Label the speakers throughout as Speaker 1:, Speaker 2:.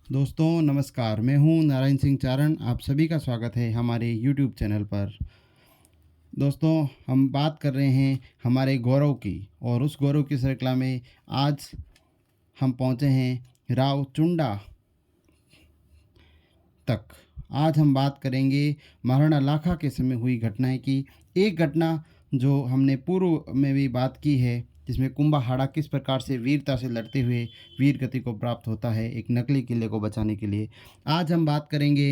Speaker 1: दोस्तों नमस्कार, मैं हूं नारायण सिंह चारण। आप सभी का स्वागत है हमारे यूट्यूब चैनल पर। दोस्तों, हम बात कर रहे हैं हमारे गौरव की, और उस गौरव की श्रृंखला में आज हम पहुंचे हैं राव चुंडा तक। आज हम बात करेंगे महाराणा लाखा के समय हुई घटनाएं की। एक घटना जो हमने पूर्व में भी बात की है, जिसमें कुंभाहाड़ा किस प्रकार से वीरता से लड़ते हुए वीर गति को प्राप्त होता है एक नकली किले को बचाने के लिए। आज हम बात करेंगे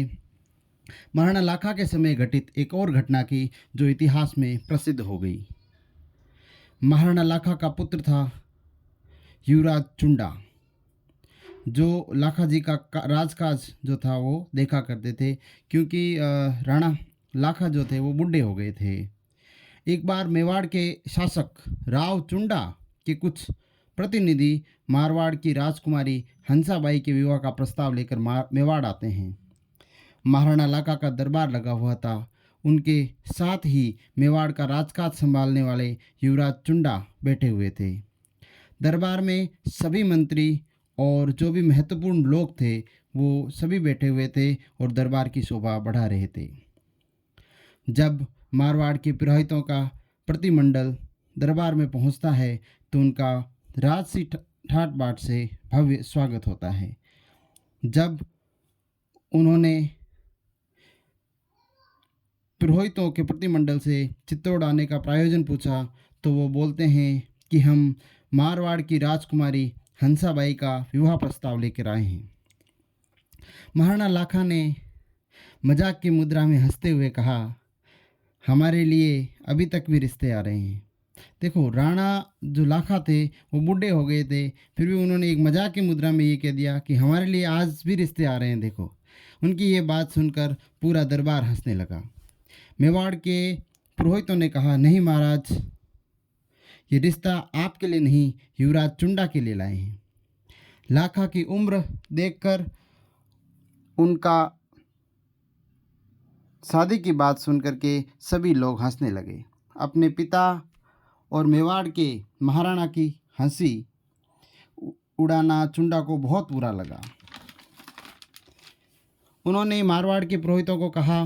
Speaker 1: महाराणा लाखा के समय घटित एक और घटना की जो इतिहास में प्रसिद्ध हो गई। महाराणा लाखा का पुत्र था युवराज चुंडा, जो लाखा जी का राजकाज जो था वो देखा करते थे, क्योंकि राणा लाखा जो थे वो बूढ़े हो गए थे। एक बार मेवाड़ के शासक राव चुंडा के कुछ प्रतिनिधि मारवाड़ की राजकुमारी हंसाबाई के विवाह का प्रस्ताव लेकर मेवाड़ आते हैं। महाराणा लाखा का दरबार लगा हुआ था। उनके साथ ही मेवाड़ का राजकाज संभालने वाले युवराज चुंडा बैठे हुए थे। दरबार में सभी मंत्री और जो भी महत्वपूर्ण लोग थे वो सभी बैठे हुए थे और दरबार की शोभा बढ़ा रहे थे। जब मारवाड़ के पुरोहितों का प्रतिमंडल दरबार में पहुंचता है तो उनका राजसी ठाट बाट से भव्य स्वागत होता है। जब उन्होंने पुरोहितों के प्रतिमंडल से चित्तौड़ आने का प्रायोजन पूछा तो वो बोलते हैं कि हम मारवाड़ की राजकुमारी हंसाबाई का विवाह प्रस्ताव लेकर आए हैं। महाराणा लाखा ने मजाक की मुद्रा में हंसते हुए कहा, हमारे लिए अभी तक भी रिश्ते आ रहे हैं। देखो, राणा जो लाखा थे वो बूढ़े हो गए थे, फिर भी उन्होंने एक मजाक की मुद्रा में ये कह दिया कि हमारे लिए आज भी रिश्ते आ रहे हैं। देखो, उनकी ये बात सुनकर पूरा दरबार हंसने लगा। मेवाड़ के पुरोहितों ने कहा, नहीं महाराज, ये रिश्ता आपके लिए नहीं, युवराज चुंडा के लिए लाए हैं। लाखा की उम्र देखकर, उनका शादी की बात सुनकर के सभी लोग हंसने लगे। अपने पिता और मेवाड़ के महाराणा की हंसी उड़ाना चुंडा को बहुत बुरा लगा। उन्होंने मारवाड़ के पुरोहितों को कहा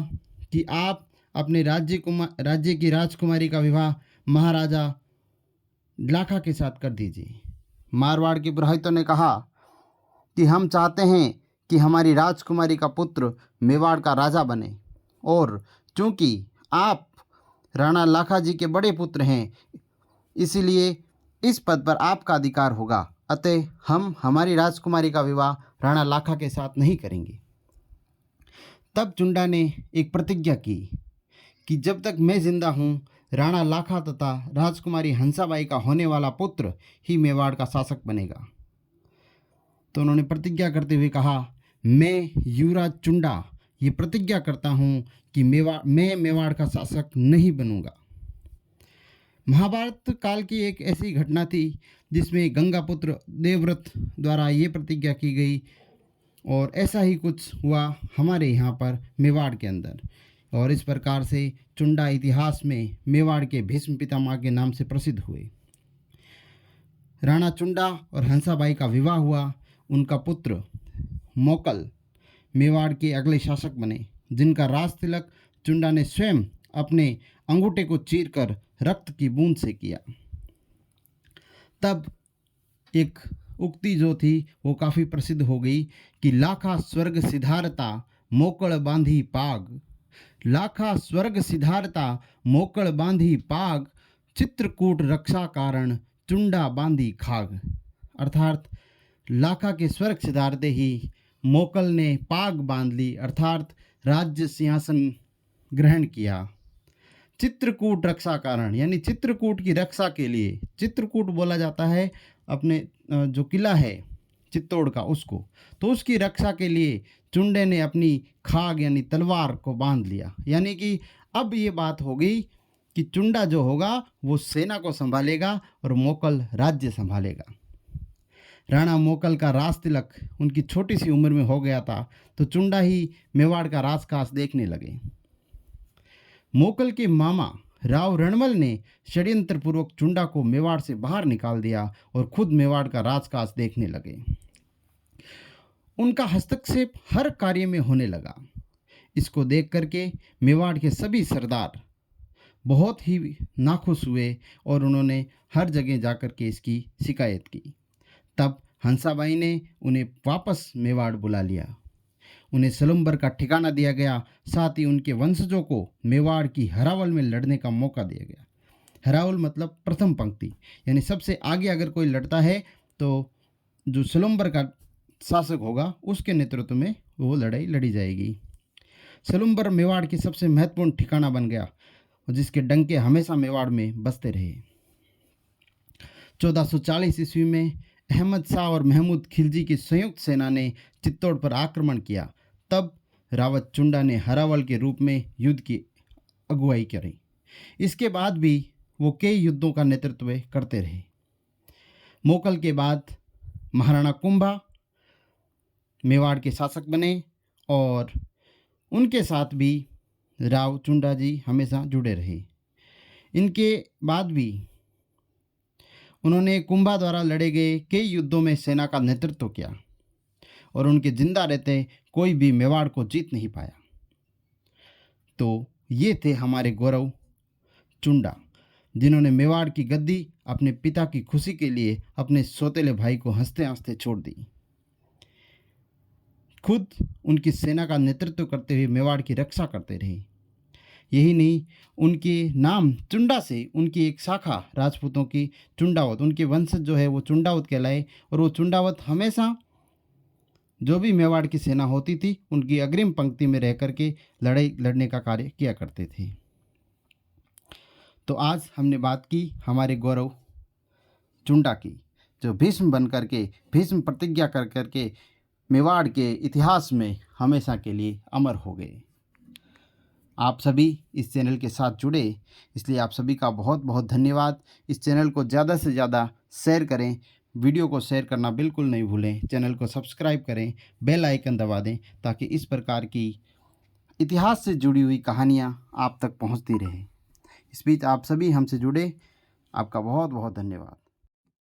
Speaker 1: कि आप अपने राज्य की राजकुमारी का विवाह महाराजा लाखा के साथ कर दीजिए। मारवाड़ के पुरोहितों ने कहा कि हम चाहते हैं कि हमारी राजकुमारी का पुत्र मेवाड़ का राजा बने, और चूंकि आप राणा लाखा जी के बड़े पुत्र हैं, इसीलिए इस पद पर आपका अधिकार होगा। अतः हम हमारी राजकुमारी का विवाह राणा लाखा के साथ नहीं करेंगे। तब चुंडा ने एक प्रतिज्ञा की कि जब तक मैं जिंदा हूँ, राणा लाखा तथा राजकुमारी हंसाबाई का होने वाला पुत्र ही मेवाड़ का शासक बनेगा। तो उन्होंने प्रतिज्ञा करते हुए कहा, मैं युवराज चुंडा ये प्रतिज्ञा करता हूँ कि मैं मेवाड़ का शासक नहीं बनूंगा। महाभारत काल की एक ऐसी घटना थी जिसमें गंगापुत्र देवव्रत द्वारा ये प्रतिज्ञा की गई, और ऐसा ही कुछ हुआ हमारे यहाँ पर मेवाड़ के अंदर। और इस प्रकार से चुंडा इतिहास में मेवाड़ के भीष्म पितामह के नाम से प्रसिद्ध हुए। राणा चुंडा और हंसाबाई का विवाह हुआ। उनका पुत्र मोकल मेवाड़ के अगले शासक बने, जिनका राज तिलक चुंडा ने स्वयं अपने अंगूठे को चीरकर रक्त की बूंद से किया। तब एक उक्ति जो थी वो काफ़ी प्रसिद्ध हो गई कि लाखा स्वर्ग सिधारता मोकल बांधी पाग, लाखा स्वर्ग सिधारता मोकल बांधी पाग, चित्रकूट रक्षा कारण चुंडा बांधी खाग। अर्थात लाखा के स्वर्ग सिधारते ही मोकल ने पाग बांध ली, अर्थात राज्य सिंहासन ग्रहण किया। चित्रकूट रक्षा कारण यानी चित्रकूट की रक्षा के लिए, चित्रकूट बोला जाता है अपने जो किला है चित्तौड़ का उसको, तो उसकी रक्षा के लिए चुंडे ने अपनी खाग यानी तलवार को बांध लिया। यानी कि अब ये बात हो गई कि चुंडा जो होगा वो सेना को संभालेगा और मोकल राज्य संभालेगा। राणा मोकल का राज तिलक उनकी छोटी सी उम्र में हो गया था, तो चुंडा ही मेवाड़ का राजकाज देखने लगे। मोकल के मामा राव रणमल ने षड्यंत्रपूर्वक चुंडा को मेवाड़ से बाहर निकाल दिया और खुद मेवाड़ का राजकाज देखने लगे। उनका हस्तक्षेप हर कार्य में होने लगा। इसको देख करके मेवाड़ के सभी सरदार बहुत ही नाखुश हुए और उन्होंने हर जगह जाकर के इसकी शिकायत की। तब हंसाबाई ने उन्हें वापस मेवाड़ बुला लिया। उन्हें सलुम्बर का ठिकाना दिया गया, साथ ही उनके वंशजों को मेवाड़ की हरावल में लड़ने का मौका दिया गया। हरावल मतलब प्रथम पंक्ति, यानी सबसे आगे अगर कोई लड़ता है तो जो सलुम्बर का शासक होगा उसके नेतृत्व में वो लड़ाई लड़ी जाएगी। सलुम्बर मेवाड़ की सबसे महत्वपूर्ण ठिकाना बन गया, जिसके डंके हमेशा मेवाड़ में बजते रहे। 1440 ईस्वी में अहमद शाह और महमूद खिलजी की संयुक्त सेना ने चित्तौड़ पर आक्रमण किया। तब रावत चुंडा ने हरावल के रूप में युद्ध की अगुवाई करी। इसके बाद भी वो कई युद्धों का नेतृत्व करते रहे। मोकल के बाद महाराणा कुंभा मेवाड़ के शासक बने और उनके साथ भी राव चुंडा जी हमेशा जुड़े रहे। इनके बाद भी उन्होंने कुंभा द्वारा लड़े गए कई युद्धों में सेना का नेतृत्व किया और उनके जिंदा रहते कोई भी मेवाड़ को जीत नहीं पाया। तो ये थे हमारे गौरव चुंडा, जिन्होंने मेवाड़ की गद्दी अपने पिता की खुशी के लिए अपने सौतेले भाई को हंसते हंसते छोड़ दी। खुद उनकी सेना का नेतृत्व करते हुए मेवाड़ की रक्षा करते रहे। यही नहीं, उनके नाम चुंडा से उनकी एक शाखा राजपूतों की चुंडावत, उनके वंशज जो है वो चुंडावत कहलाए और वो चुंडावत हमेशा जो भी मेवाड़ की सेना होती थी उनकी अग्रिम पंक्ति में रह करके लड़ाई लड़ने का कार्य किया करते थे। तो आज हमने बात की हमारे गौरव चुंडा की, जो भीष्म बन करके भीष्म प्रतिज्ञा कर करके मेवाड़ के इतिहास में हमेशा के लिए अमर हो गए। आप सभी इस चैनल के साथ जुड़े, इसलिए आप सभी का बहुत बहुत धन्यवाद। इस चैनल को ज़्यादा से ज़्यादा शेयर करें, वीडियो को शेयर करना बिल्कुल नहीं भूलें। चैनल को सब्सक्राइब करें, बेल आइकन दबा दें ताकि इस प्रकार की इतिहास से जुड़ी हुई कहानियाँ आप तक पहुँचती रहें। इस बीच आप सभी हमसे जुड़े, आपका बहुत बहुत धन्यवाद।